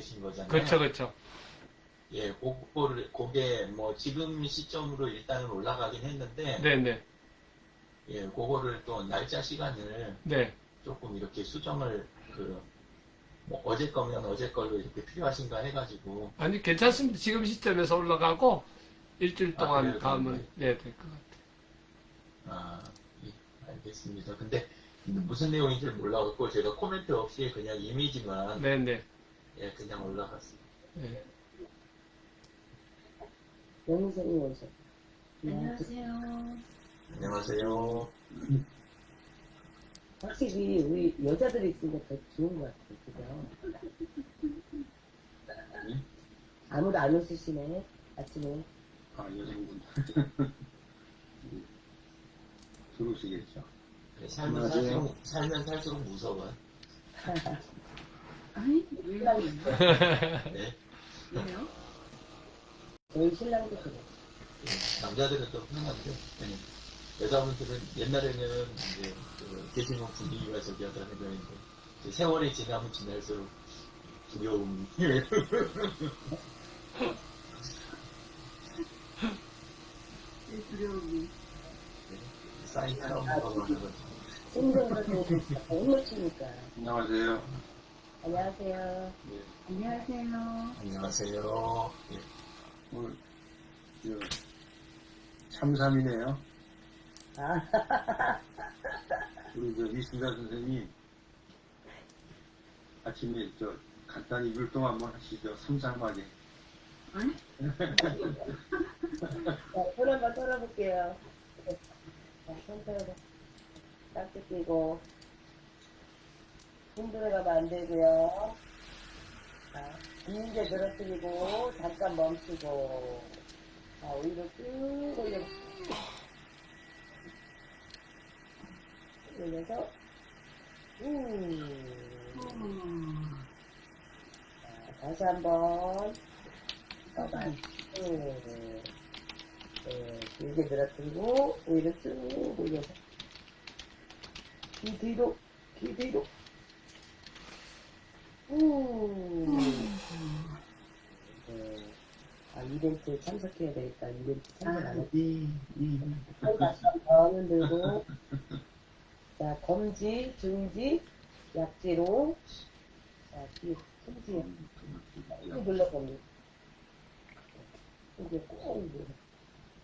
계신 거잖아요. 그렇죠, 그렇죠. 예, 그게 뭐 지금 시점으로 일단은 올라가긴 했는데, 네네. 예, 그거를 또 날짜 시간을 네. 조금 이렇게 수정을 뭐 어제 거면 어제 걸로 이렇게 필요하신가 해가지고. 아니, 괜찮습니다. 지금 시점에서 올라가고, 일주일 아, 동안 그래요? 가면, 네, 될 것 같아요. 아, 예, 알겠습니다. 근데 무슨 내용인지 몰라갖고 제가 코멘트 없이 그냥 이미지만 네네. 예, 그냥 올라갔습니다. 네. 영선이 오셨. 안녕하세요. 안녕하세요. 확실히 우리 여자들이 있으니까 더 좋은 것 같아요. 그죠? 아무도 안 웃으시네. 아침에. 아, 여성분. 들어오시겠죠. 예, 살면 살수록 무서워요. 아니, 왜요? 네. 왜요? 저희 신랑도 그래. 예, 남자들은 좀 편한데, 여자분들은 옛날에는 이제 계시는 분위기가 저기 하다 했는데, 세월이 지나면 지날수록 두려움이. 두려움이. 쌓인 트라우마가 많은 거죠. 생존으로 몸을 치니까. 안녕하세요. 안녕하세요. 네, 안녕하세요. 안녕하세요. 예. 오늘, 3.3이네요. 아, 우리 이순자 선생님, 아침에 간단히 율동 한번 하시죠. 섬삼하게. 아니? 자, 손 한번 털어볼게요. 자, 손 털어봐. 깍지 끼고. 손 들어가면 안 되고요. 자, 길게 늘어뜨리고, 잠깐 멈추고. 자, 오히려 쭉 올려. 올려서, 자, 다시 한 번. 길게 늘어뜨리고, 오히려 쭉 올려서. 귀 뒤로, 귀 뒤로. 이벤트 참석해야 되겠다. 이벤트 참석 안 했다. 네. 다시 한번 흔들고. 자, 검지, 중지, 약지로. 자, 뒤에, 숨지. 꾹 눌러봅니다. 이게 꾹 눌러.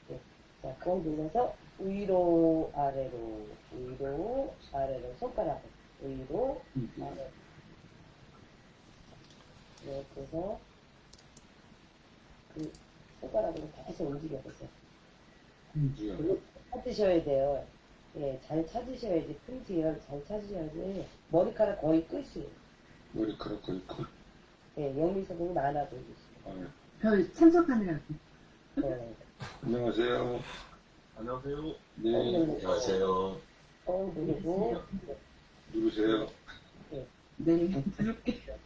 네. 자, 꾹 눌러서 위로, 아래로, 위로, 아래로, 손가락으로. 위로, 아래로. 이렇게 해서 그 손가락으로 계속 움직여보세요. 요 찾으셔야 돼요. 예, 잘 찾으셔야지. 품질을 잘 찾으셔야지. 머리카락 거의 끝이에요. 머리카락 거의 컷. 예, 영미선생님 많아 보이시죠. 아, 저 참석하느라고. 네. 안녕하세요. 안녕하세요. 네, 안녕하세요. 누르고, 누르세요. 네. 부를게.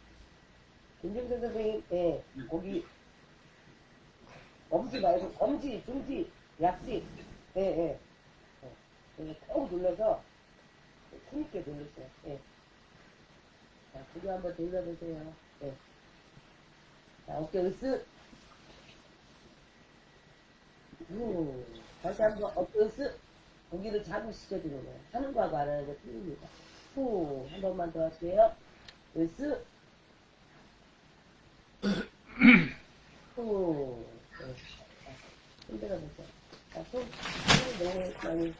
김정선 선생님, 예, 거기, 엄지 말고, 검지, 중지, 약지, 예, 예. 꼭 눌러서, 힘있게 누르세요. 예. 자, 고개 한번 돌려보세요. 예. 자, 어깨 으쓱. 다시 한번 어깨 으쓱. 고기를 자극시켜주는 거예요. 하는 거하고 안 하는 거 틀립니다. 한 번만 더 할게요. 으쓱. 흔들어 보세요. 자, 손이 너무 많이.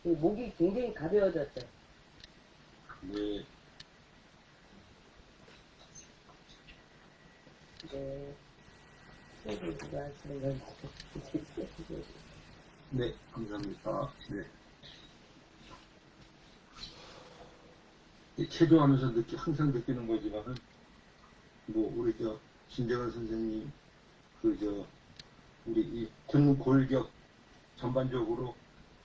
목이 굉장히 가벼워졌죠. 네, 네. 세계주가 하시는 건 네, 감사합니다. 네. 이 체조하면서 항상 느끼는 거지만은, 우리 신재원 선생님, 우리 이 등골격 전반적으로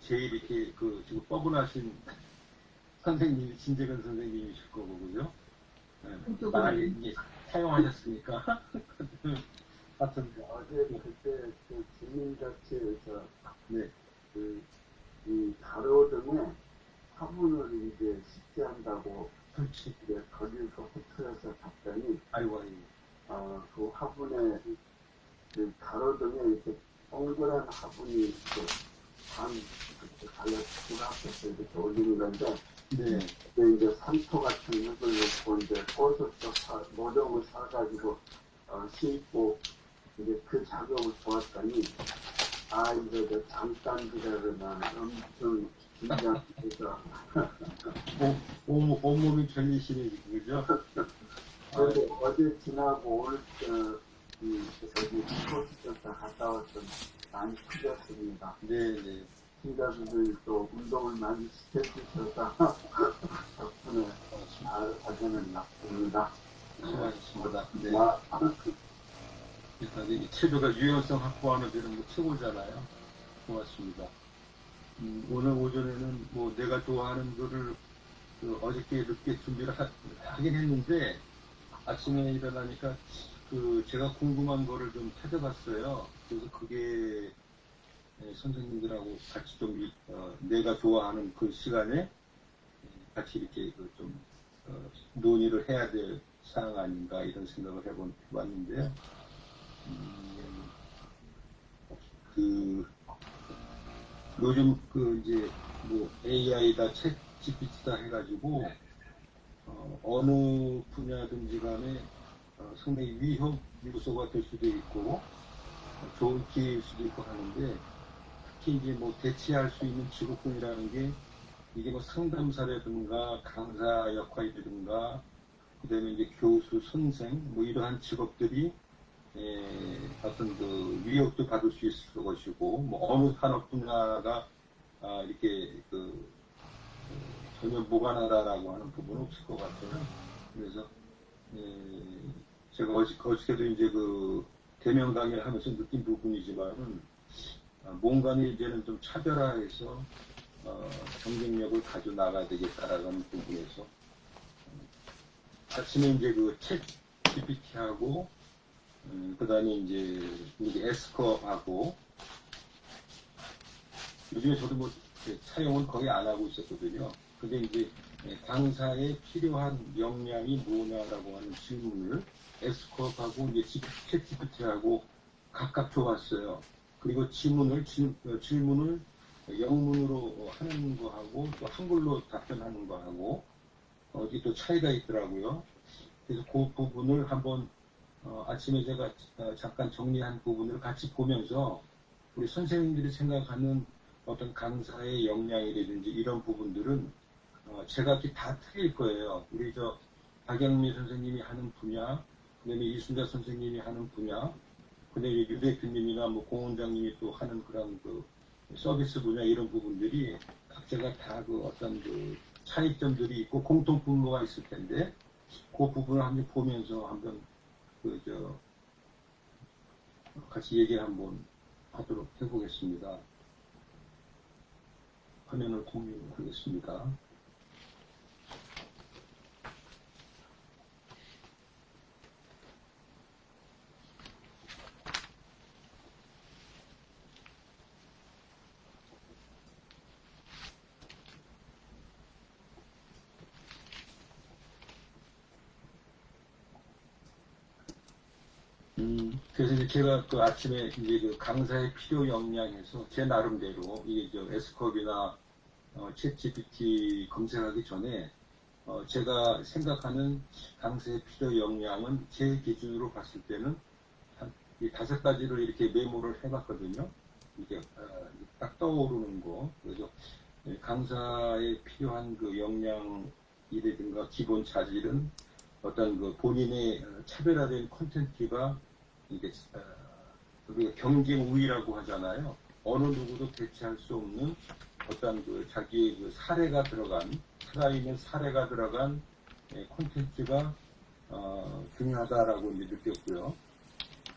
제일 이렇게 지금 뻐근하신 선생님이 신재근 선생님이실 거고, 그죠? 네, 많이 이제 사용하셨으니까. 같은, 어제 그때 주민자치에서 네, 이 가로등에 화분을 이제 식재한다고 그렇지. 이제 거기서 호텔에서 갔더니 아이고, 아이고. 그 화분에 그 가로등에 이렇게 동그란 화분이 이렇게 반 이렇게 갈라지고 앞에서 이렇게 올리는 건데 네. 그게 이제 산토 같은 흙을 넣고 이제 꽃을 또 모종을 사가지고 심고 이제 그 작업을 보았더니 이거 잠깐 기다려면 엄청 긴장해서 온몸이 결리시네, 그죠? 그런데 어제 지나고 오늘 저기 스포츠센터 갔다 왔더니 많이 풀렸습니다. 네네. 신자분들이 또 운동을 많이 시켜주셔서 덕분에 잘 발전을 났습니다. 수고하셨습니다. 네. 아, 일단 이 체조가 유연성 확보하는 데는 뭐 최고잖아요. 고맙습니다. 오늘 오전에는 뭐 내가 좋아하는 거를 어저께 늦게 준비를 하긴 했는데 아침에 일어나니까 제가 궁금한 거를 좀 찾아봤어요. 그래서 그게 선생님들하고 같이 좀 내가 좋아하는 그 시간에 같이 이렇게 좀 논의를 해야 될 사항 아닌가 이런 생각을 해봤는데요. 요즘 이제 뭐 AI다 챗 GPT다 해가지고 어느 분야든지 간에 상당히 위협 요소가 될 수도 있고 좋은 기회일 수도 있고 하는데 특히 이제 뭐 대체할 수 있는 직업군이라는 게 이게 뭐 상담사라든가 강사 역할이라든가 그다음에 이제 교수, 선생 뭐 이러한 직업들이 어떤 위협도 받을 수 있을 것이고 뭐 어느 산업 분야가 이렇게 전혀 무관하다라고 하는 부분은 없을 것 같아요. 그래서 제가 어저께도 이제 대면 강의를 하면서 느낀 부분이지만은 뭔가는 이제는 좀 차별화해서 경쟁력을 가져 나가야 되겠다라는 부분에서 아침에 이제 챗 GPT하고 그 다음에 이제 우리 에스커하고 요즘에 저도 뭐 사용은 거의 안 하고 있었거든요. 근데 이제 강사에 필요한 역량이 뭐냐라고 하는 질문을 에스커하고 이제 챗 GPT하고 각각 줘봤어요. 그리고 질문을 영문으로 하는 거하고 또 한글로 답변하는 거하고 이게 또 차이가 있더라고요. 그래서 그 부분을 한번 아침에 제가 잠깐 정리한 부분을 같이 보면서 우리 선생님들이 생각하는 어떤 강사의 역량이라든지 이런 부분들은 제가 이렇게 다 틀릴 거예요. 우리 박영미 선생님이 하는 분야, 그다음에 이순자 선생님이 하는 분야, 그다음에 유 대표님이나 뭐 공 원장님이 또 하는 그런 서비스 분야 이런 부분들이 각자가 다 어떤 차이점들이 있고 공통 분모가 있을 텐데 그 부분을 한번 보면서 한번 같이 얘기를 한번 하도록 해보겠습니다. 화면을 공유하겠습니다. 그래서 이제 제가 아침에 이제 강사의 필요 역량에서 제 나름대로 이게 에스컵이나 챗 GPT 검색하기 전에 제가 생각하는 강사의 필요 역량은 제 기준으로 봤을 때는 한 5가지를 이렇게 메모를 해봤거든요. 이게 딱 떠오르는 거. 그래서 강사에 필요한 역량이라든가 기본 자질은 어떤 본인의 차별화된 콘텐츠가 이게 우리가 경쟁 우위라고 하잖아요. 어느 누구도 대체할 수 없는 어떤 자기의 사례가 들어간 살아있는 사례가 들어간 콘텐츠가 중요하다라고 이제 느꼈고요.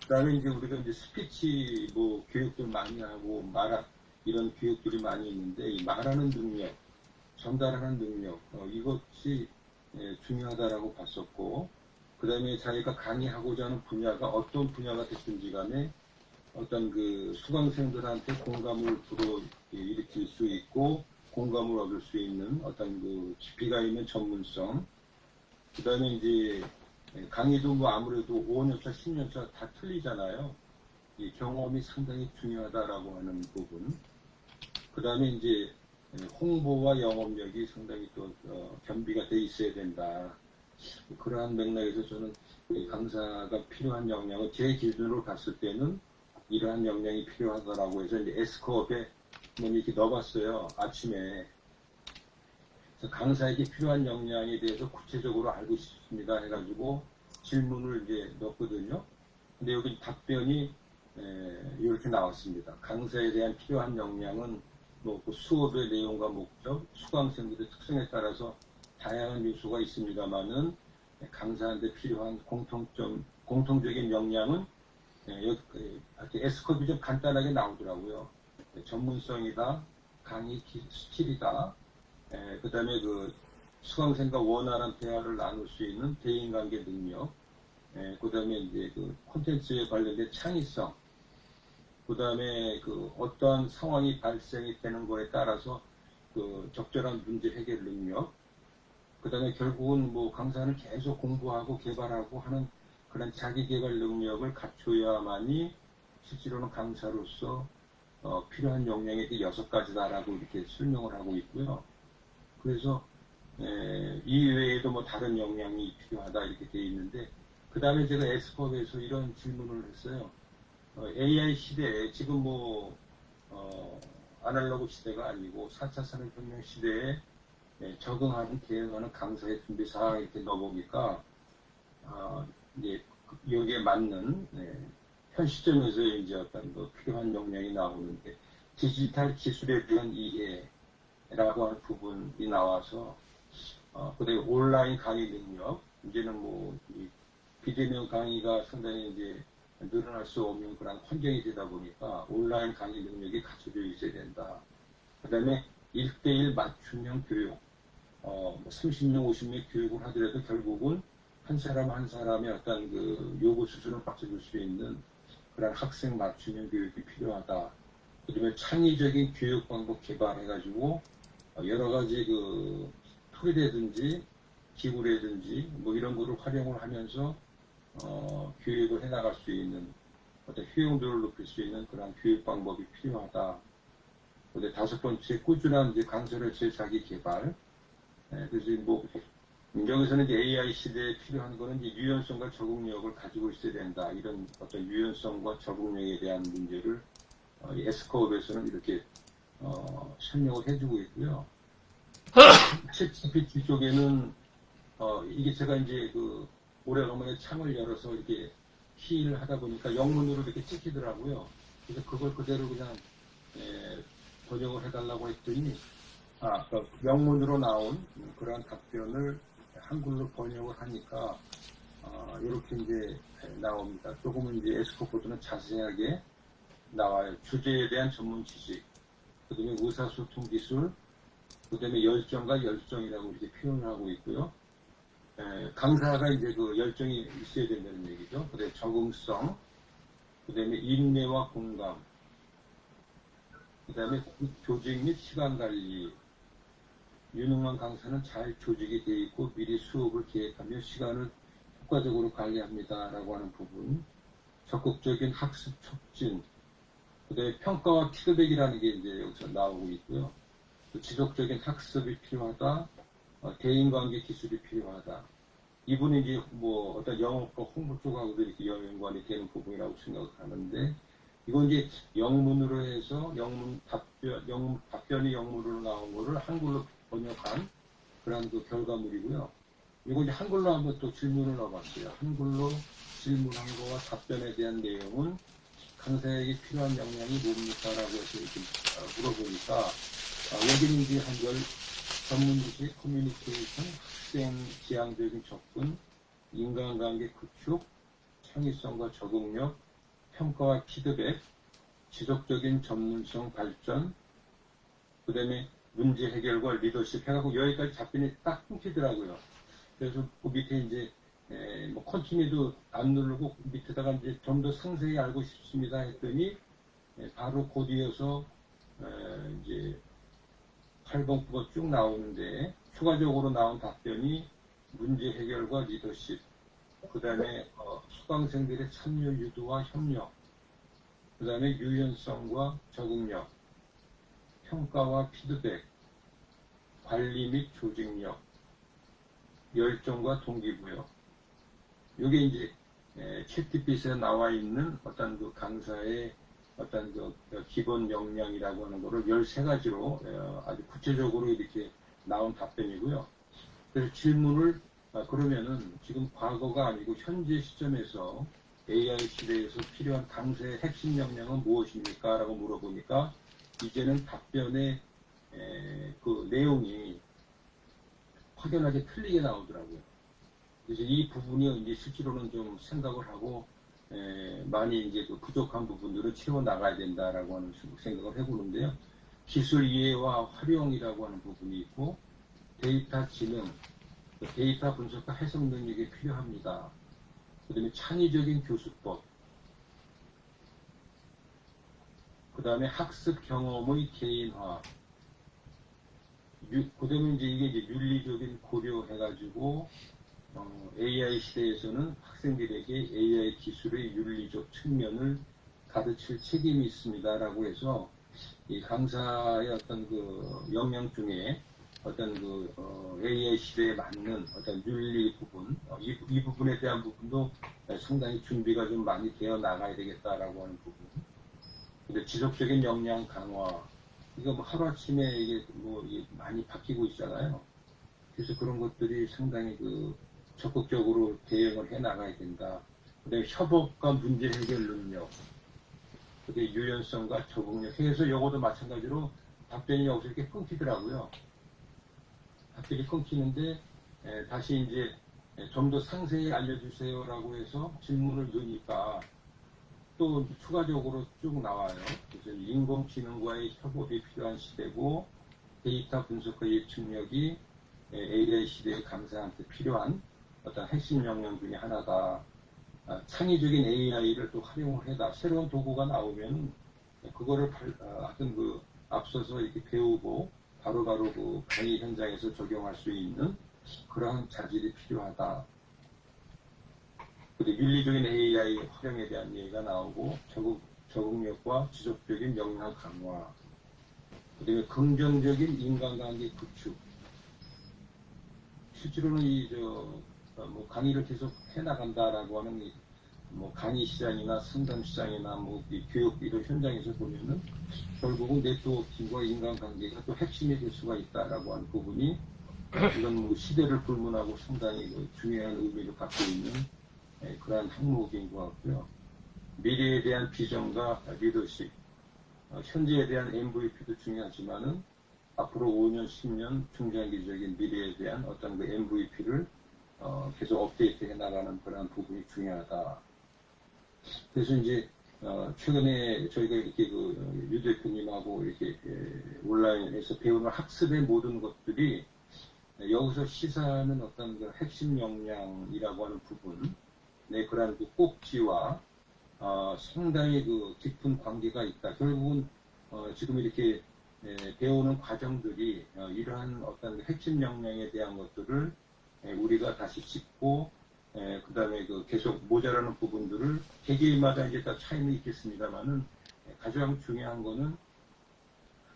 그다음에 이제 우리가 이제 스피치 교육들 많이 하고 이런 교육들이 많이 있는데 이 말하는 능력, 전달하는 능력 이것이 중요하다라고 봤었고. 그 다음에 자기가 강의하고자 하는 분야가 어떤 분야가 됐든지 간에 어떤 수강생들한테 공감을 불어일으킬 수 있고 공감을 얻을 수 있는 어떤 깊이가 있는 전문성 그다음에 이제 강의도 뭐 아무래도 5년차, 10년차 다 틀리잖아요. 이 경험이 상당히 중요하다라고 하는 부분. 그다음에 이제 홍보와 영업력이 상당히 또 겸비가 돼 있어야 된다. 그러한 맥락에서 저는 이 강사가 필요한 역량은 제 기준으로 봤을 때는 이러한 역량이 필요하다라고 해서 이제 에스코업에 뭐 이렇게 넣어봤어요. 아침에. 그래서 강사에게 필요한 역량에 대해서 구체적으로 알고 싶습니다 해가지고 질문을 이제 넣었거든요. 근데 여기 답변이 이렇게 나왔습니다. 강사에 대한 필요한 역량은 뭐 그 수업의 내용과 목적, 수강생들의 특성에 따라서 다양한 요소가 있습니다만은 강사한테 필요한 공통적인 역량은 S컵이 좀 간단하게 나오더라고요. 전문성이다, 강의 스킬이다, 그 다음에 그 수강생과 원활한 대화를 나눌 수 있는 대인관계 능력, 그 다음에 이제 그 콘텐츠에 관련된 창의성, 그 다음에 그 어떠한 상황이 발생이 되는 거에 따라서 그 적절한 문제 해결 능력, 그 다음에 결국은 뭐 강사는 계속 공부하고 개발하고 하는 그런 자기 개발 능력을 갖춰야만이 실제로는 강사로서 필요한 역량이 6가지다라고 이렇게 설명을 하고 있고요. 그래서 이 외에도 뭐 다른 역량이 필요하다 이렇게 되어 있는데, 그 다음에 제가 에스컵에서 이런 질문을 했어요. AI 시대에 지금 뭐 아날로그 시대가 아니고 4차 산업혁명 시대에 적응하는 대응하는 강사의 준비 사항 이렇게 넣어보니까 이제 여기에 맞는 현 시점에서 이제 어떤 뭐 필요한 역량이 나오는데, 디지털 기술에 대한 이해라고 하는 부분이 나와서 그다음에 온라인 강의 능력, 이제는 뭐 이 비대면 강의가 상당히 이제 늘어날 수 없는 그런 환경이 되다 보니까 온라인 강의 능력이 갖춰져 있어야 된다. 그 다음에 1대1 맞춤형 교육, 30명, 50명 교육을 하더라도 결국은 한 사람 한 사람의 어떤 그 요구 수준을 맞춰줄 수 있는 그런 학생 맞춤형 교육이 필요하다. 그 다음에 창의적인 교육 방법 개발해가지고 여러 가지 그 툴이라든지 기구라든지 뭐 이런 거를 활용을 하면서 교육을 해나갈 수 있는 어떤 효용도를 높일 수 있는 그런 교육 방법이 필요하다. 근데 5번째, 꾸준한 이제 강사로서의 자기 개발. 그래서 뭐 여기서는 이제 AI 시대에 필요한 거는 이제 유연성과 적응력을 가지고 있어야 된다. 이런 어떤 유연성과 적응력에 대한 문제를 에스코업에서는 이렇게 설명을 해주고 있고요. 챗GPT 쪽에는 이게 제가 이제 그 오래간만에 창을 열어서 이렇게 키를 하다 보니까 영문으로 이렇게 찍히더라고요. 그래서 그걸 그대로 그냥 번역을 해달라고 했더니 그러니까 영문으로 나온 그런 답변을 한글로 번역을 하니까 이렇게 이제 나옵니다. 조금은 이제 에스코보다는 자세하게 나와요. 주제에 대한 전문 지식, 그 다음에 의사소통 기술, 그 다음에 열정과 열정이라고 이렇게 표현을 하고 있고요. 강사가 이제 그 열정이 있어야 된다는 얘기죠. 그 다음에 적응성, 그 다음에 인내와 공감, 그 다음에 조직 및 시간 관리. 유능한 강사는 잘 조직이 되어 있고 미리 수업을 계획하며 시간을 효과적으로 관리합니다라고 하는 부분. 적극적인 학습 촉진, 그 다음에 평가와 피드백이라는 게 이제 여기서 나오고 있고요. 지속적인 학습이 필요하다. 대인관계 기술이 필요하다. 이분이 이제 뭐 어떤 영업과 홍보 쪽하고도 이렇게 연관이 되는 부분이라고 생각을 하는데, 이건 이제 영문으로 해서 답변이 영문으로 나온 거를 한글로 번역한 그런 그 결과물이고요. 이거 이제 한글로 한번 또 질문을 넣어봤어요. 한글로 질문한 거와 답변에 대한 내용은 강사에게 필요한 역량이 뭡니까? 라고 해서 이렇게 물어보니까, 여기는 이제 한글 전문 지식, 커뮤니케이션, 학생 지향적인 접근, 인간관계 구축, 창의성과 적응력, 평가와 피드백, 지속적인 전문성 발전, 그 다음에 문제 해결과 리더십 해갖고 여기까지 답변이 딱 끊기더라고요. 그래서 그 밑에 이제 뭐 컨티뉴도 안 누르고 밑에다가 이제 좀 더 상세히 알고 싶습니다 했더니 바로 그 뒤에서 이제 8번, 9번 쭉 나오는데 추가적으로 나온 답변이 문제 해결과 리더십, 그 다음에 수강생들의 참여 유도와 협력, 그 다음에 유연성과 적응력, 평가와 피드백, 관리 및 조직력, 열정과 동기부여. 이게 이제 챗GPT에 나와 있는 어떤 그 강사의 어떤 그 기본 역량이라고 하는 거를 13가지로 아주 구체적으로 이렇게 나온 답변이고요. 그래서 질문을 그러면은 지금 과거가 아니고 현재 시점에서 AI 시대에서 필요한 강사의 핵심 역량은 무엇입니까? 라고 물어보니까 이제는 답변의 그 내용이 확연하게 틀리게 나오더라고요. 그래서 이 부분이 이제 실제로는 좀 생각을 하고 많이 이제 그 부족한 부분들을 채워 나가야 된다라고 하는 생각을 해보는데요. 기술 이해와 활용이라고 하는 부분이 있고 데이터 지능, 데이터 분석과 해석 능력이 필요합니다. 그 다음에 창의적인 교수법, 그 다음에 학습 경험의 개인화, 그 다음에 이제 이게 윤리적인 고려해가지고 AI 시대에서는 학생들에게 AI 기술의 윤리적 측면을 가르칠 책임이 있습니다라고 해서 이 강사의 어떤 그 역량 중에 어떤 그 AI 시대에 맞는 어떤 윤리 부분, 이 부분에 대한 부분도 상당히 준비가 좀 많이 되어 나가야 되겠다라고 하는 부분. 근데 지속적인 역량 강화, 이거 뭐 하루아침에 이게 뭐 많이 바뀌고 있잖아요. 그래서 그런 것들이 상당히 그 적극적으로 대응을 해 나가야 된다. 그 다음에 협업과 문제 해결 능력, 그 다음에 유연성과 적응력 해서 요거도 마찬가지로 답변이 여기서 이렇게 끊기더라고요. 답변이 끊기는데 다시 이제 좀 더 상세히 알려주세요라고 해서 질문을 넣으니까 또 추가적으로 쭉 나와요. 그래서 인공지능과의 협업이 필요한 시대고 데이터 분석과 예측력이 AI 시대의 강사한테 필요한 어떤 핵심 역량 중에 하나다. 창의적인 AI를 또 활용을 해다. 새로운 도구가 나오면 그거를 하여튼 그 앞서서 이렇게 배우고 바로바로 그 강의 현장에서 적용할 수 있는 그러한 자질이 필요하다. 그리고 윤리적인 AI 활용에 대한 얘기가 나오고 적응력과 지속적인 역량 강화, 그다음에 긍정적인 인간관계 구축. 실제로는 뭐 강의를 계속 해나간다라고 하는 뭐 강의 시장이나 상담 시장이나 뭐 교육 이런 현장에서 보면은 결국은 네트워킹과 인간관계가 또 핵심이 될 수가 있다라고 하는 부분이 이런 뭐 시대를 불문하고 상당히 중요한 의미를 갖고 있는 그러한 항목인 것 같고요. 미래에 대한 비전과 리더십, 현재에 대한 MVP도 중요하지만은 앞으로 5년, 10년 중장기적인 미래에 대한 어떤 그 MVP를 계속 업데이트해 나가는 그런 부분이 중요하다. 그래서 이제 최근에 저희가 이렇게 그 유 대표님하고 이렇게 온라인에서 배우는 학습의 모든 것들이 여기서 시사하는 어떤 그 핵심 역량이라고 하는 부분, 그러한 그 꼭지와 상당히 그 깊은 관계가 있다. 결국은 지금 이렇게 배우는 과정들이 이러한 어떤 핵심 역량에 대한 것들을 우리가 다시 짚고 그 다음에 그 계속 모자라는 부분들을 개개인마다 이제 다 차이는 있겠습니다만은 가장 중요한 거는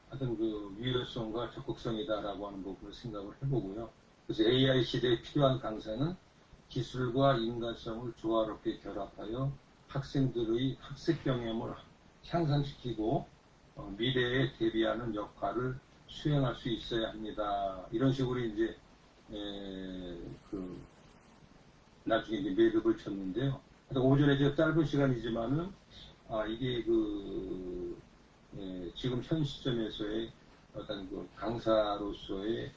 어떤 그 유연성과 적극성이다라고 하는 부분을 생각을 해보고요. 그래서 AI 시대에 필요한 강사는 기술과 인간성을 조화롭게 결합하여 학생들의 학습 경험을 향상시키고 미래에 대비하는 역할을 수행할 수 있어야 합니다. 이런 식으로 이제 나중에 이제 매듭을 쳤는데요. 오전에 저 짧은 시간이지만은 이게 지금 현 시점에서의 어떤 그 강사로서의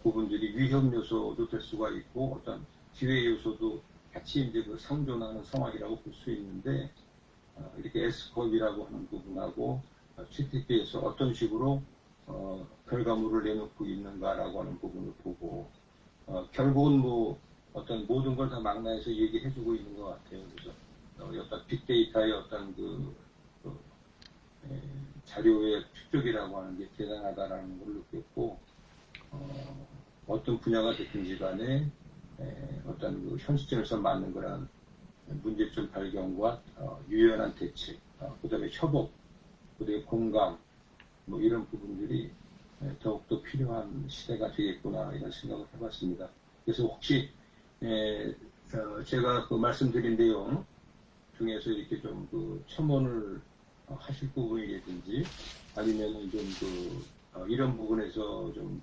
부분들이 위험 요소도 될 수가 있고 어떤 기회 요소도 같이 이제 그 상존하는 상황이라고 볼 수 있는데 이렇게 S컵이라고 하는 부분하고 GTP에서 어떤 식으로 결과물을 내놓고 있는가라고 하는 부분을 보고 결국은 뭐 어떤 모든 걸 다 망라해서 얘기해주고 있는 것 같아요. 그래서 어떤 빅데이터의 어떤 자료의 축적이라고 하는 게 대단하다라는 걸 느꼈고 어떤 분야가 됐든지 간에 어떤 그 현실에서 맞는 그런 문제점 발견과 유연한 대책, 그다음에 협업, 그다음에 공감, 뭐 이런 부분들이 더욱더 필요한 시대가 되겠구나 이런 생각을 해봤습니다. 그래서 혹시 제가 그 말씀드린 내용 중에서 이렇게 좀 그 첨언을 하실 부분이라든지 아니면은 좀 이런 부분에서 좀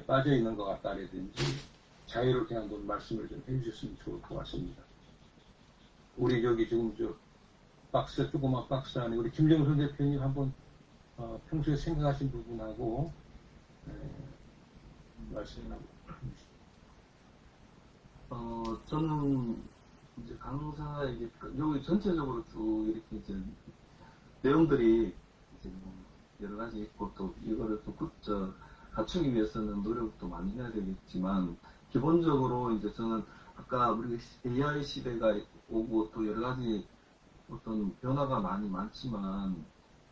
빠져 있는 것 같다라든지 자유롭게 한번 말씀을 좀 해주셨으면 좋을 것 같습니다. 우리 저기 지금 조그만 박스 안에 우리 김정선 대표님 한번 평소에 생각하신 부분하고 말씀하고. 저는 이제 강사에게 여기 전체적으로 쭉 이렇게 이제 내용들이 이제 뭐 여러 가지 있고 또 이거를 또 갖추기 위해서는 노력도 많이 해야 되겠지만 기본적으로 이제 저는 아까 우리가 AI 시대가 오고 또 여러 가지 어떤 변화가 많지만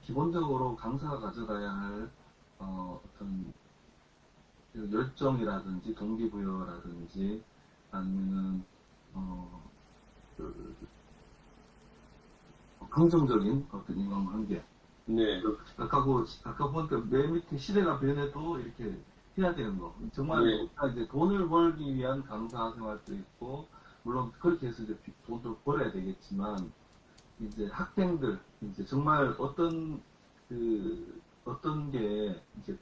기본적으로 강사가 가져가야 할 어떤 열정이라든지 동기부여라든지 아니면은 긍정적인 어떤 인간관계. 네. 아까 보니까 맨 밑에 시대가 변해도 이렇게 해야 되는 거. 정말 네. 이제 돈을 벌기 위한 강사 생활도 있고, 물론 그렇게 해서 이제 돈도 벌어야 되겠지만, 이제 학생들, 이제 정말 어떤 게 이제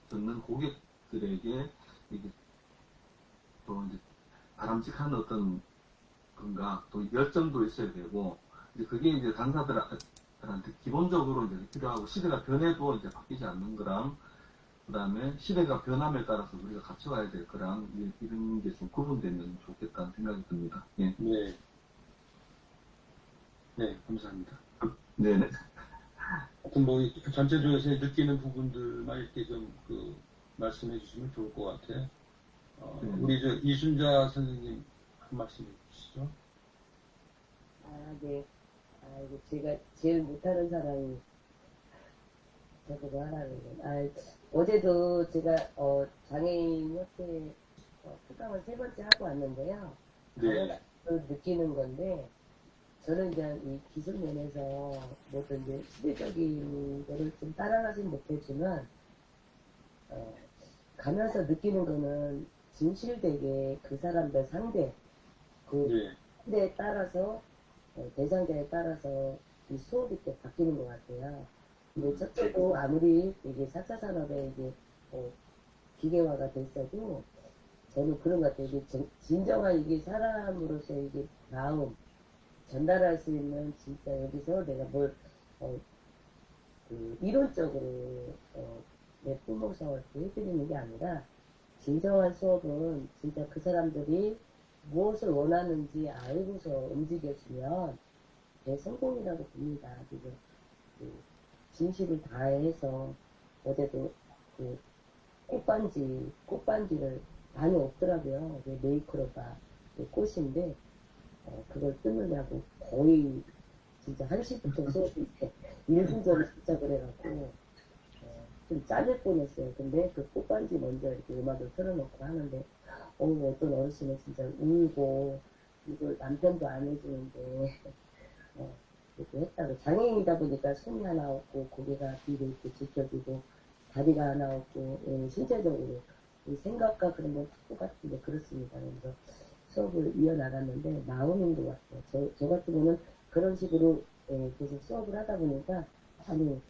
듣는 고객들에게 이게 또 이제 바람직한 어떤 건가, 또 열정도 있어야 되고, 이제 그게 이제 강사들한테 기본적으로 이제 필요하고, 시대가 변해도 이제 바뀌지 않는 거랑, 그 다음에 시대가 변함에 따라서 우리가 갖춰가야 될 거랑, 이런 게 좀 구분되면 좋겠다는 생각이 듭니다. 예. 네. 네, 감사합니다. 네네. 하여튼 뭐 전체적으로 느끼는 부분들만 이렇게 좀 말씀해 주시면 좋을 것 같아요. 우리 이순자 선생님 한 말씀 해주시죠. 네. 이거 제가 제일 못하는 사람이 저거 하라는 거. 어제도 제가 장애인 협회 특강을 3번째 하고 왔는데요. 네. 느끼는 건데 저는 이제 이 기술 면에서 뭐든 이제 시대적인 거를 좀 따라가진 못했지만 가면서 느끼는 거는 진실되게 그 사람들 상대 네. 상대에 따라서 대상자에 따라서 이 수업이 또 바뀌는 것 같아요. 근데 첫째도 아무리 이게 4차 산업에 이게 기계화가 됐어도 저는 그런 것 같아요. 이게 진정한 이게 사람으로서 이게 마음 전달할 수 있는 진짜 여기서 내가 뭘 이론적으로 내 품목성을 해드리는 게 아니라 진정한 수업은 진짜 그 사람들이 무엇을 원하는지 알고서 움직였으면 내 성공이라고 봅니다. 그리고 진실을 다해서 어제도 꽃반지를 많이 없더라고요. 메이크로가 꽃인데 그걸 끊으려고 거의 진짜 1시부터 수업이 1분 전에 시작을 해갖고 좀 짜질 뻔했어요. 근데 그 꽃반지 먼저 이렇게 음악을 틀어놓고 하는데 어떤 어르신은 진짜 울고 이걸 남편도 안 해주는데 이렇게 했다고. 장애인이다 보니까 손이 하나 없고 고개가 뒤로 이렇게 지켜지고 다리가 하나 없고 신체적으로 이 생각과 그런 건 똑같은데 그렇습니다. 그래서 수업을 이어나갔는데 마음인 것 같아요. 저 같은 경우는 그런 식으로 계속 수업을 하다 보니까 많이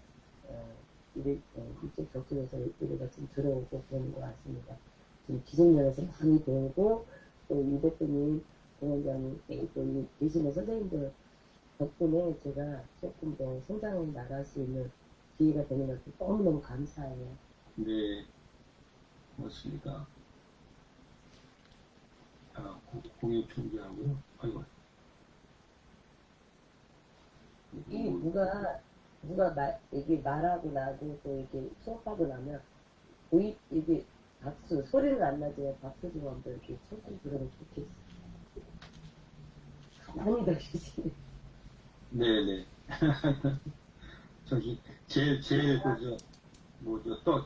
이쪽 격투에서 우리가 좀 들어오고 그러는 것 같습니다. 지금 기존면에서 많이 배우고 또 이 대표님 공원장님 또 계시는 선생님들 덕분에 제가 조금 더 성장해 나갈 수 있는 기회가 되는 것 같아요. 너무너무 감사해요. 네. 고맙습니다. 공유 준비하고요. 아이고. 이 이게 말하고 나고 또 이렇게 수업하고 나면 이게 박수 소리는 안 나지만 박수 좀 한번 이렇게 쳐주고 그러면 좋겠어. 가만히 더 계시네. 네네. 저기 제일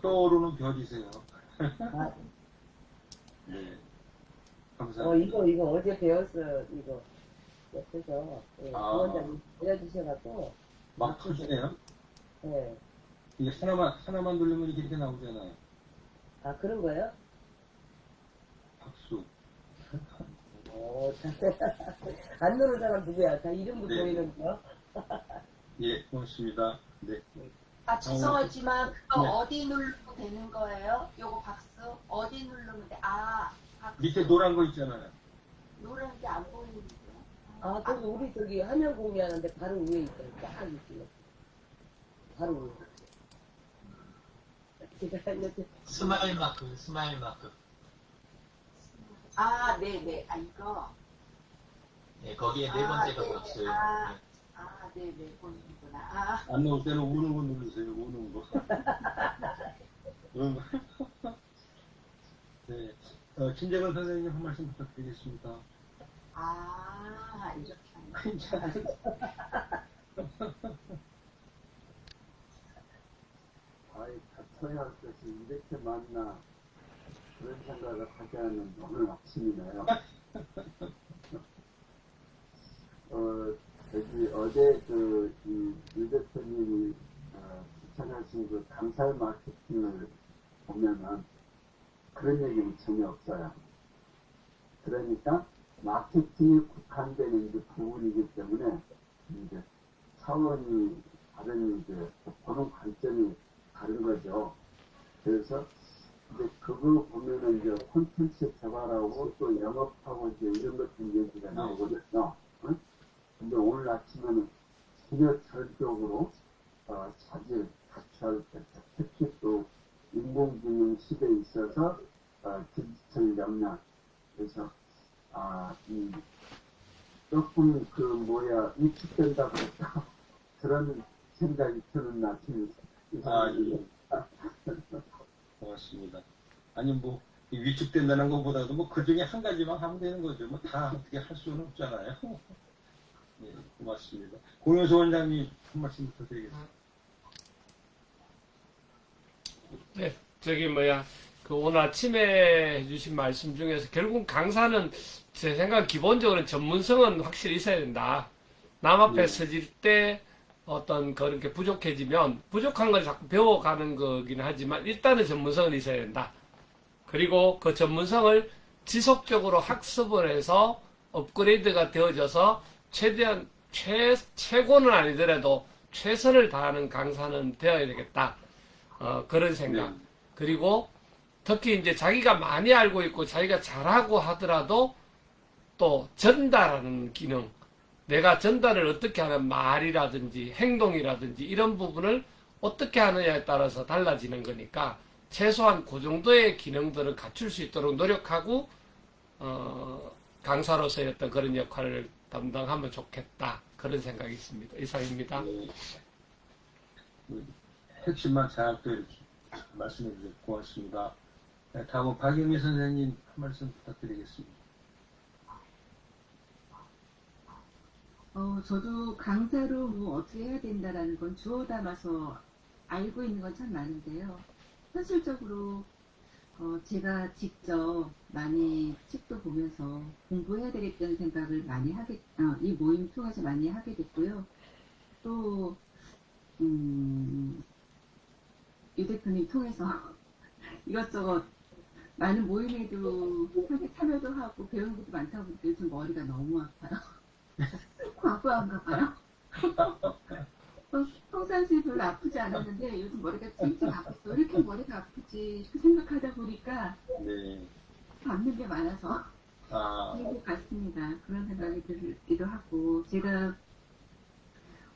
떠오르는 별이세요. 아, 네. 감사합니다. 이거 어제 배웠어요, 이거. 옆에서, 예, 아. 부원장님 알려주셔갖고, 막 터지네요. 예. 이게 하나만 누르면 이렇게 나오잖아요. 아, 그런 거예요? 박수. 안 누른 사람 누구야? 다 이름도 네. 보이는 거? 예, 고맙습니다. 네. 아, 죄송하지만 그거 네. 어디 누르면 되는 거예요? 요거 박수 어디 누르면 돼? 아, 박수. 밑에 노란 거 있잖아요. 노란 게 안 보이는데요? 아, 거기 우리 저기 화면 공유하는데 바로 위에 있어요. 쫙 있어요. 바로 위에. 제가 이렇게 스마일 마크, 스마일 마크. 아, 네네. 아, 이거. 네, 거기에 네 번째가 네네. 박수예요. 아, 네. 아, 네네. 보이는구나. 아, 안 나올 때는 우는 거 누르세요. 우는 거. 우는 거. 네. 김재건 선생님 한 말씀 부탁드리겠습니다. 아, 이렇게 하는 거. 아이, 다쳐야 할 것이 이렇게 많나, 그런 생각을 하게 하는 오늘 아침이네요. 어제 유 대표님이, 추천하신 그 감살 마케팅을 보면은 그런 얘기는 전혀 없어요. 그러니까 마케팅이 국한되는 이제 부분이기 때문에 이제 차원이 다른 이제 보는 관점이 다른 거죠. 그래서 이제 그거 보면은 이제 콘텐츠 개발하고 또 영업하고 이제 이런 것들 얘기가 나오거든요. 응? 근데 오늘 아침에는 전혀 절적으로 자질, 다취할 때, 특히 또 인공지능 시대에 있어서 디지털 역량, 그래서 조금 위축된다 그럴까 그런 생각이 드는 아침이 예. 고맙습니다. 아니, 뭐, 이 위축된다는 것보다도 뭐, 그 중에 한 가지만 하면 되는 거죠. 뭐, 다 어떻게 할 수는 없잖아요. 네, 고맙습니다. 공효소 원장님, 한 말씀 부탁드리겠습니다. 네, 그 오늘 아침에 해주신 말씀 중에서 결국 강사는 제 생각 기본적으로는 전문성은 확실히 있어야 된다. 남 앞에 서질 때 어떤 그렇게 부족해지면 부족한 걸 자꾸 배워가는 거긴 하지만 일단은 전문성은 있어야 된다. 그리고 그 전문성을 지속적으로 학습을 해서 업그레이드가 되어져서 최대한 최고는 아니더라도 최선을 다하는 강사는 되어야 되겠다. 그런 생각. 네. 그리고 특히 이제 자기가 많이 알고 있고 자기가 잘하고 하더라도 또 전달하는 기능, 내가 전달을 어떻게 하는 말이라든지 행동이라든지 이런 부분을 어떻게 하느냐에 따라서 달라지는 거니까 최소한 그 정도의 기능들을 갖출 수 있도록 노력하고 강사로서의 어떤 그런 역할을 담당하면 좋겠다. 그런 생각이 있습니다. 이상입니다. 네. 핵심만 잘 또 이렇게 말씀해 주셔서 고맙습니다. 네, 다음은 박영미 선생님 한 말씀 부탁드리겠습니다. 저도 강사로 뭐 어떻게 해야 된다라는 건 주워 담아서 알고 있는 건 참 많은데요. 현실적으로 제가 직접 많이 책도 보면서 공부해야 되겠다는 생각을 많이 이 모임 통해서 많이 하게 됐고요. 또, 유 대표님 통해서 이것저것 많은 모임에도 함께 참여도 하고 배우는 것도 많다 보니까 요즘 머리가 너무 아파요. 과부한가 봐요. 평상시에 별로 아프지 않았는데 요즘 머리가 찡찡 아팠어. 왜 이렇게 머리가 아프지? 이렇게 생각하다 보니까 네. 맞는 게 많아서 그런 것 같습니다. 그런 생각이 들기도 하고 제가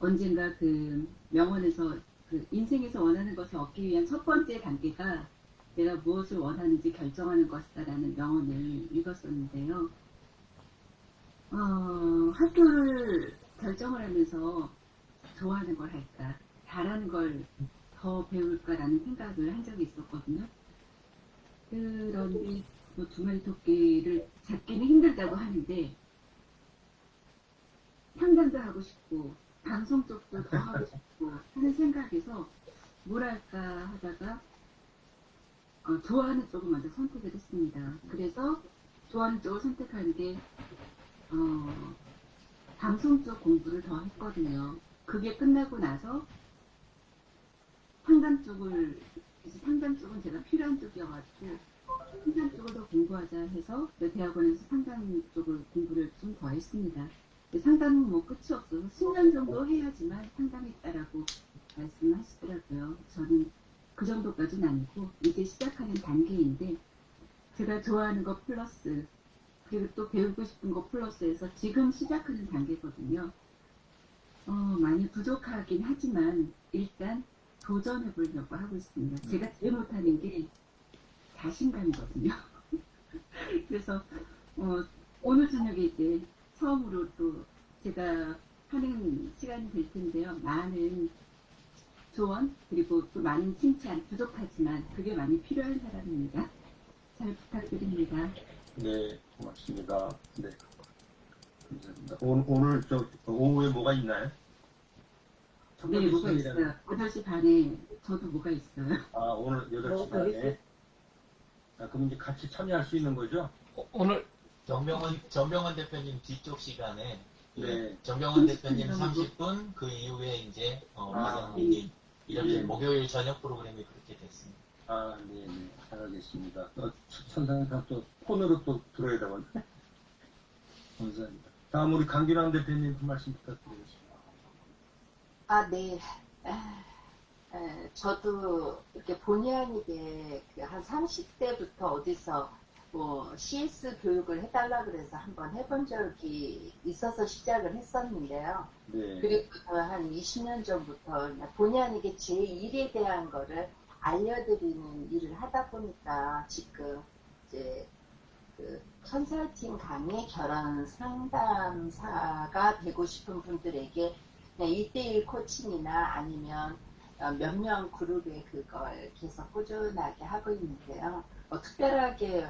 언젠가 그 명언에서 그 인생에서 원하는 것을 얻기 위한 첫 번째 단계가 내가 무엇을 원하는지 결정하는 것이다라는 명언을 읽었었는데요. 학교를 결정을 하면서 좋아하는 걸 할까, 잘하는 걸 더 배울까라는 생각을 한 적이 있었거든요. 그런데 뭐 두 마리 토끼를 잡기는 힘들다고 하는데 상담도 하고 싶고 방송 쪽도 더 하고 싶고 하는 생각에서 뭘 할까 하다가 좋아하는 쪽을 먼저 선택을 했습니다. 그래서 좋아하는 쪽을 선택한 게 방송 쪽 공부를 더 했거든요. 그게 끝나고 나서 상담 쪽은 제가 필요한 쪽이어가지고 상담 쪽을 더 공부하자 해서 대학원에서 상담 쪽을 공부를 좀 더 했습니다. 상담은 뭐 끝이 없어서 10년 정도 해야지만 상담이 있다라고 말씀하시더라고요. 저는 그 정도까지는 아니고 이제 시작하는 단계인데 제가 좋아하는 거 플러스 그리고 또 배우고 싶은 거 플러스해서 지금 시작하는 단계거든요. 많이 부족하긴 하지만 일단 도전해 보려고 하고 있습니다. 제가 제일 못하는 게 자신감이거든요. 그래서 오늘 저녁에 이제 처음으로 또 제가 하는 시간이 될 텐데요. 많은 조언 그리고 또 많은 칭찬 부족하지만 그게 많이 필요한 사람입니다. 잘 부탁드립니다. 네, 고맙습니다. 네, 감사합니다. 오늘 오후에 뭐가 있나요? 네, 뭐가 있어요. 8시 반에 저도 뭐가 있어요. 아, 오늘 8시 반에. 아, 그럼 이제 같이 참여할 수 있는 거죠? 오늘 정병원 대표님 뒤쪽 시간에 네. 정병원 대표님 30분 그 이후에 이제 마장님 이렇게 네. 목요일 저녁 프로그램이 그렇게 됐습니다. 아, 네, 네. 잘 알겠습니다. 천상에서 또 폰으로 또 들어야 되거든요. 감사합니다. 다음 우리 강균환 대표님 한 말씀 부탁드리겠습니다. 아, 네. 저도 이렇게 본의 아니게 한 30대부터 어디서 뭐 CS 교육을 해달라 그래서 한번 해본 적이 있어서 시작을 했었는데요. 네. 그리고 한 20년 전부터 본의 아니게 제 일에 대한 거를 알려드리는 일을 하다 보니까 지금 이제 그 컨설팅 강의 결혼 상담사가 되고 싶은 분들에게 그냥 1대1 코칭이나 아니면 몇 명 그룹에 그걸 계속 꾸준하게 하고 있는데요. 특별하게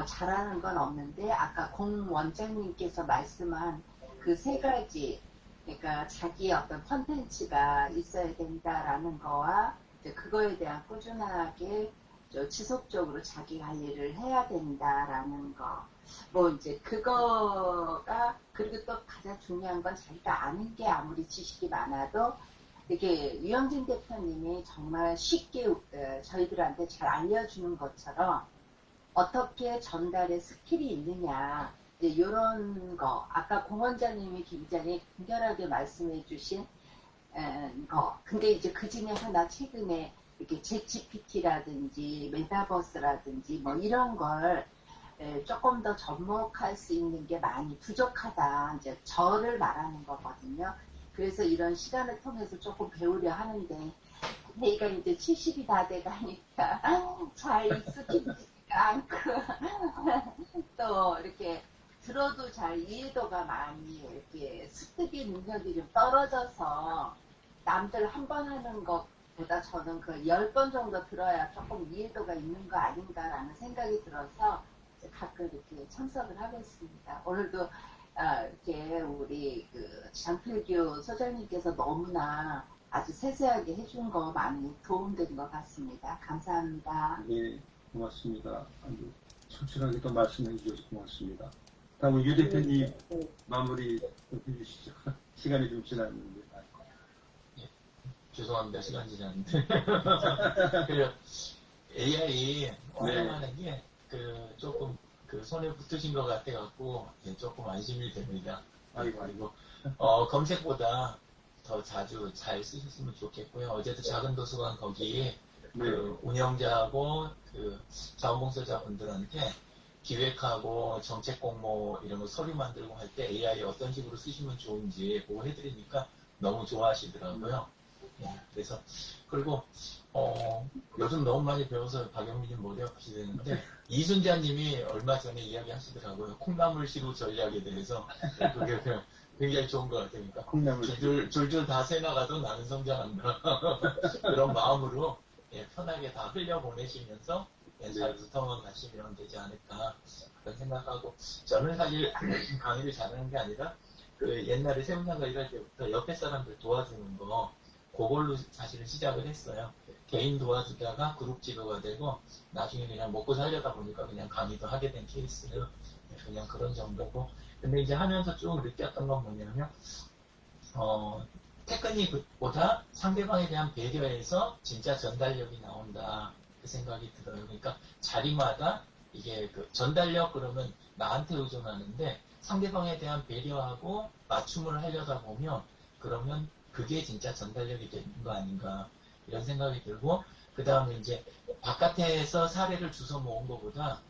잘하는 건 없는데 아까 공 원장님께서 말씀한 그 3가지 그러니까 자기의 어떤 컨텐츠가 있어야 된다라는 거와 이제 그거에 대한 꾸준하게 지속적으로 자기 관리를 해야 된다라는 거. 뭐 이제 그거가 그리고 또 가장 중요한 건 자기가 아는 게 아무리 지식이 많아도 이게 유영진 대표님이 정말 쉽게 저희들한테 잘 알려주는 것처럼 어떻게 전달의 스킬이 있느냐 이런 거 아까 공 원장님이 굉장히 간결하게 말씀해 주신 거 근데 이제 그 중에 하나 최근에 이렇게 챗GPT라든지 메타버스라든지 뭐 이런 걸 조금 더 접목할 수 있는 게 많이 부족하다 이제 저를 말하는 거거든요. 그래서 이런 시간을 통해서 조금 배우려 하는데 내가 이제 70이 다 돼가니까 잘 익숙해지지가 않고 또 이렇게 들어도 잘 이해도가 많이 이렇게 습득의 능력이 좀 떨어져서 남들 한 번 하는 것보다 저는 그 10번 정도 들어야 조금 이해도가 있는 거 아닌가라는 생각이 들어서 가끔 이렇게 참석을 하고 있습니다. 오늘도 이렇게 우리 그 장필규 소장님께서 너무나 아주 세세하게 해준 거 많이 도움된 것 같습니다. 감사합니다. 네, 고맙습니다. 아주 솔직하게 또 말씀해 주셔서 고맙습니다. 다음 유 대표님 마무리 좀 해주시죠. 시간이 좀 지났는데. 죄송합니다. 시간 지났는데. 그리고 AI 활용하는 게 조금 손에 붙으신 것 같아갖고 조금 안심이 됩니다. 그리고 검색보다 더 자주 잘 쓰셨으면 좋겠고요. 어제도 작은 도서관 거기에 그 운영자하고 그 자원봉사자분들한테 기획하고 정책 공모 이런 거 서류 만들고 할 때 AI 어떤 식으로 쓰시면 좋은지 보고 해드리니까 너무 좋아하시더라고요. 그래서 그리고 요즘 너무 많이 배워서 박영민님 머리 아프시 되는데 이순자님이 얼마 전에 이야기하시더라고요. 콩나물 시루 전략에 대해서 그게 굉장히 좋은 것 같으니까 줄줄 다 새나가도 나는 성장한다 그런 마음으로 편하게 다 흘려보내시면서 잘 두통만 가시면 되지 않을까 그런 생각하고 저는 사실 강의를 잘하는 게 아니라 그 옛날에 세운상가 일할 때부터 옆에 사람들 도와주는 거 그걸로 사실은 시작을 했어요. 개인 도와주다가 그룹 지도가 되고 나중에 그냥 먹고 살려다 보니까 그냥 강의도 하게 된 케이스를 그냥 그런 정도고. 근데 이제 하면서 쭉 느꼈던 건 뭐냐면, 테크닉보다 상대방에 대한 배려에서 진짜 전달력이 나온다. 그 생각이 들어요. 그러니까 자리마다 이게 그 전달력 그러면 나한테 의존하는데 상대방에 대한 배려하고 맞춤을 하려다 보면 그러면 그게 진짜 전달력이 되는 거 아닌가 이런 생각이 들고, 그 다음에 이제 바깥에서 사례를 주워 모은 것보다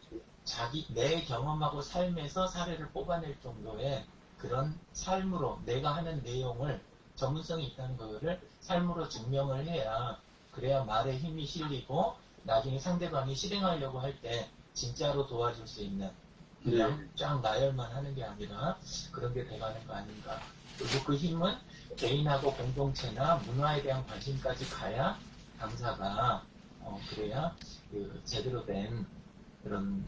내 경험하고 삶에서 사례를 뽑아낼 정도의 그런 삶으로 내가 하는 내용을 전문성이 있다는 거를 삶으로 증명을 해야, 그래야 말에 힘이 실리고 나중에 상대방이 실행하려고 할 때 진짜로 도와줄 수 있는, 그냥 쫙 나열만 하는 게 아니라 그런 게 돼가는 거 아닌가. 그리고 그 힘은 개인하고 공동체나 문화에 대한 관심까지 가야 강사가 그래야 그 제대로 된 그런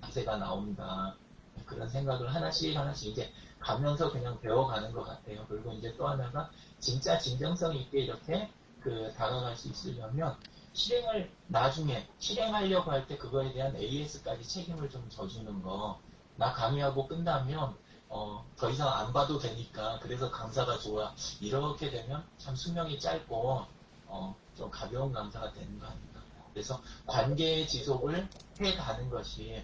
강세가 나온다. 그런 생각을 하나씩 이제 가면서 그냥 배워가는 것 같아요. 그리고 이제 또 하나가 진짜 진정성 있게 이렇게 다가갈 수 있으려면 실행을 나중에 실행하려고 할 때 그거에 대한 AS까지 책임을 좀 져주는 거. 나 강의하고 끝나면 더 이상 안 봐도 되니까 그래서 강사가 좋아. 이렇게 되면 참 수명이 짧고 좀 가벼운 강사가 되는 거 아닌가. 그래서 관계의 지속을 해가는 것이,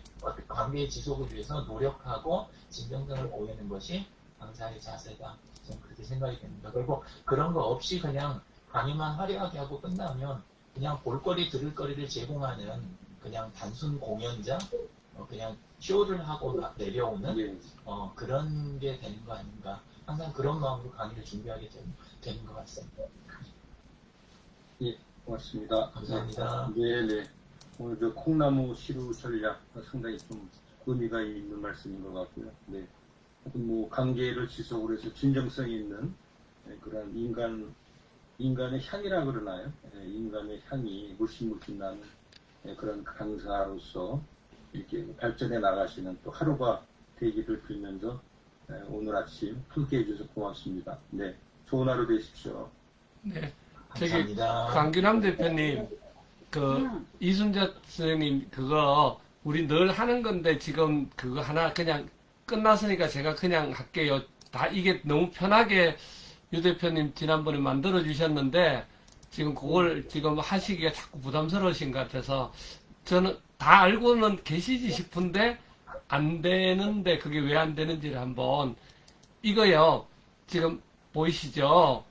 관계의 지속을 위해서 노력하고 진정성을 보이는 것이 강사의 자세다. 저는 그렇게 생각이 됩니다. 그리고 그런 거 없이 그냥 강의만 화려하게 하고 끝나면 그냥 볼거리 들을거리를 제공하는 그냥 단순 공연장, 그냥 쇼를 하고 내려오는 그런 게 되는 거 아닌가. 항상 그런 마음으로 강의를 준비하게 되는 것 같습니다. 예, 고맙습니다. 감사합니다. 네네. 오늘 저 콩나무 시루 전략 상당히 좀 의미가 있는 말씀인 것 같고요. 네. 하여튼 뭐 관계를 지속으로 해서 진정성 있는 그런 인간의 향이라 그러나요? 인간의 향이 물씬 나는 그런 강사로서 이렇게 발전해 나가시는 또 하루가 되기를 빌면서 오늘 아침 함께 해주셔서 고맙습니다. 네. 좋은 하루 되십시오. 네. 감사합니다. 강균함 대표님, 이순재 선생님, 그거, 우리 늘 하는 건데, 지금 그거 하나 그냥 끝났으니까 제가 그냥 할게요. 이게 너무 편하게 유 대표님 지난번에 만들어 주셨는데, 지금 그걸 지금 하시기가 자꾸 부담스러우신 것 같아서, 저는 다 알고는 계시지 싶은데, 안 되는데, 그게 왜 안 되는지를 한번, 이거요, 지금 보이시죠?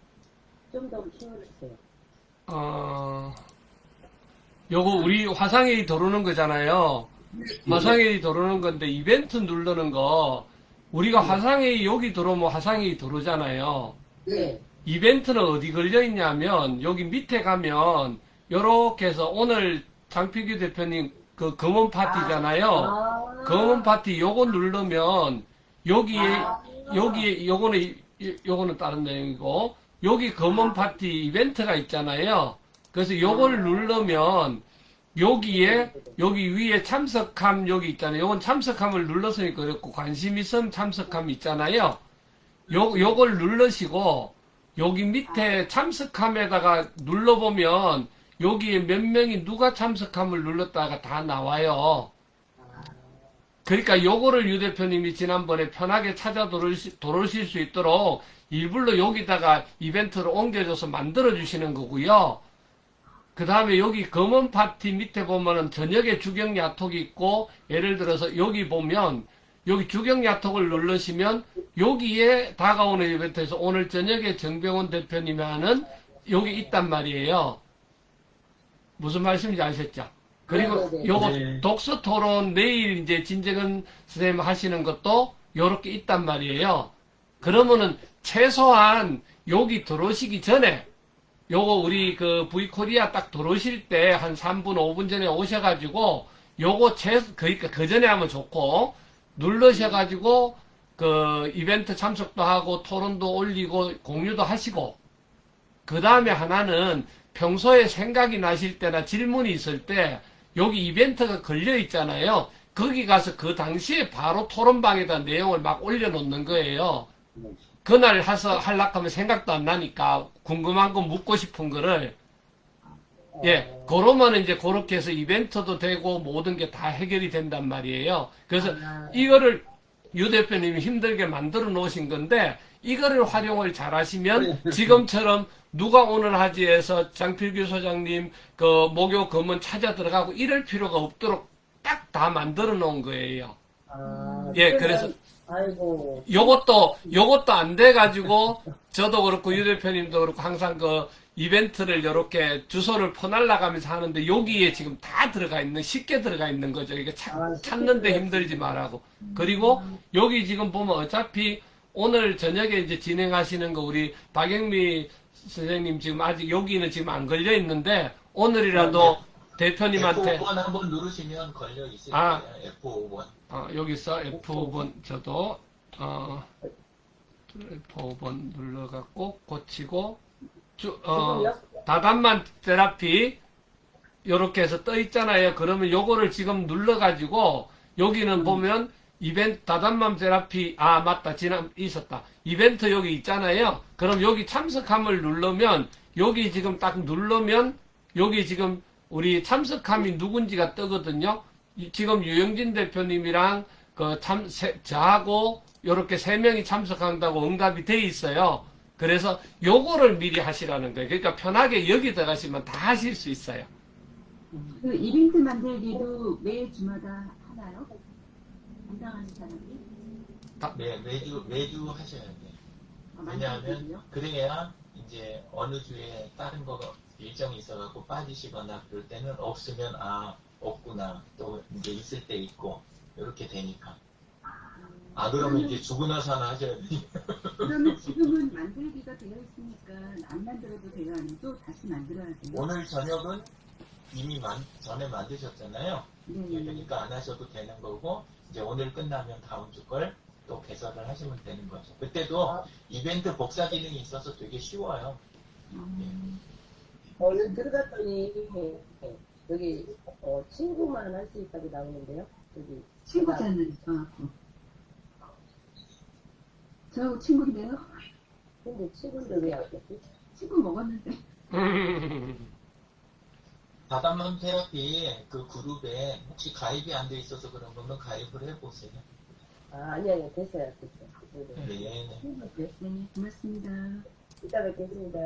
좀 더 키워주세요. 요거 우리 화상회의 들어오는 거잖아요. 화상회의 들어오는 건데 이벤트 누르는 거 우리가 화상회의 여기 들어오면 화상회의 들어오잖아요. 네. 이벤트는 어디 걸려 있냐면 여기 밑에 가면 요렇게 해서 오늘 장필규 대표님 그 검은 파티잖아요. 검은 파티 요거 누르면 여기에 요거는 다른 내용이고 여기 검은 파티 이벤트가 있잖아요. 그래서 요걸 누르면 여기 위에 참석함 여기 있잖아요. 요건 참석함을 눌렀으니까 그렇고 관심 있음 참석함 있잖아요. 요걸 누르시고 여기 밑에 참석함에다가 눌러보면 여기에 몇 명이 누가 참석함을 눌렀다가 다 나와요. 그러니까 요거를 유 대표님이 지난번에 편하게 찾아 들어오실 수 있도록 일부러 여기다가 이벤트를 옮겨줘서 만들어주시는 거고요. 그 다음에 여기 검은 파티 밑에 보면은 저녁에 주경 야톡이 있고, 예를 들어서 여기 보면, 여기 주경 야톡을 누르시면, 여기에 다가오는 이벤트에서 오늘 저녁에 정병훈 대표님이 하는 여기 있단 말이에요. 무슨 말씀인지 아셨죠? 그리고 요거 독서 토론 내일 이제 진재근 선생님 하시는 것도 요렇게 있단 말이에요. 그러면은 최소한 여기 들어오시기 전에 요거 우리 V코리아 딱 들어오실 때 한 3분 5분 전에 오셔가지고 요거 그러니까 그 전에 하면 좋고 누르셔가지고 이벤트 참석도 하고 토론도 올리고 공유도 하시고 그 다음에 하나는 평소에 생각이 나실 때나 질문이 있을 때 여기 이벤트가 걸려 있잖아요. 거기 가서 그 당시에 바로 토론방에다 내용을 막 올려놓는 거예요. 그날 하려고 하면 생각도 안 나니까 궁금한 거 묻고 싶은 거를 예, 그러면 이제 그렇게 해서 이벤트도 되고 모든 게 다 해결이 된단 말이에요. 그래서 이거를 유 대표님이 힘들게 만들어 놓으신 건데 이거를 활용을 잘 하시면 지금처럼 누가 오늘 하지 해서 장필규 소장님 그 목요 검은 찾아 들어가고 이럴 필요가 없도록 딱 다 만들어 놓은 거예요. 예, 그래서 아이고. 요것도 안 돼가지고 저도 그렇고 유 대표님도 그렇고 항상 그 이벤트를 이렇게 주소를 퍼날라가면서 하는데 여기에 지금 다 들어가 있는 쉽게 들어가 있는 거죠. 이게 찾는데 힘들지 말라고. 그리고 여기 지금 보면 어차피 오늘 저녁에 이제 진행하시는 거 우리 박영미 선생님 지금 아직 여기는 지금 안 걸려 있는데 오늘이라도 대표님한테 F5번 한번 누르시면 걸려 있을 아. 거예요. F5번. 여기서 F5번 저도 F5번 눌러갖고 고치고 다단만 테라피 요렇게 해서 떠 있잖아요. 그러면 요거를 지금 눌러가지고 여기는 보면 이벤트 다단만 테라피 맞다 있었다 이벤트 여기 있잖아요. 그럼 여기 참석함을 누르면 여기 지금 딱 누르면 여기 지금 우리 참석함이 누군지가 뜨거든요. 지금 유영진 대표님이랑 저하고 요렇게 3명이 참석한다고 응답이 돼 있어요. 그래서 요거를 미리 하시라는 거예요. 그러니까 편하게 여기 들어가시면 다 하실 수 있어요. 그 이벤트 만들기도 매 주마다 하나요? 담당하는 사람이? 네, 매주 하셔야 돼요. 왜냐하면 만들기요? 그래야 이제 어느 주에 다른 거 일정이 있어갖고 빠지시거나 그럴 때는 없으면 없구나 또 이제 있을 때 있고 이렇게 되니까 그러면 이제 주고 나서 하나 하셔야 돼요. 그러면 지금은 만들기가 되어 있으니까 안 만들어도 돼요? 아니면 또 다시 만들어야 돼요? 오늘 저녁은 이미 전에 만드셨잖아요. 네. 그러니까 안 하셔도 되는 거고 이제 오늘 끝나면 다음 주 걸 또 개설을 하시면 되는 거죠. 그때도 이벤트 복사 기능이 있어서 되게 쉬워요. 얼른 들어갔더니 여기 친구만 할 수 있다고 나오는데요. 여기 친구잖아요, 저하고. 저하고 친구인데요? 근데 친구인데 왜 안 됐지? 친구 먹었는데. 다단맘 테라피 그 그룹에 혹시 가입이 안 돼 있어서 그런 거면 가입을 해보세요. 아니요 됐어요. 네. 네. 네, 고맙습니다. 이따 뵙겠습니다.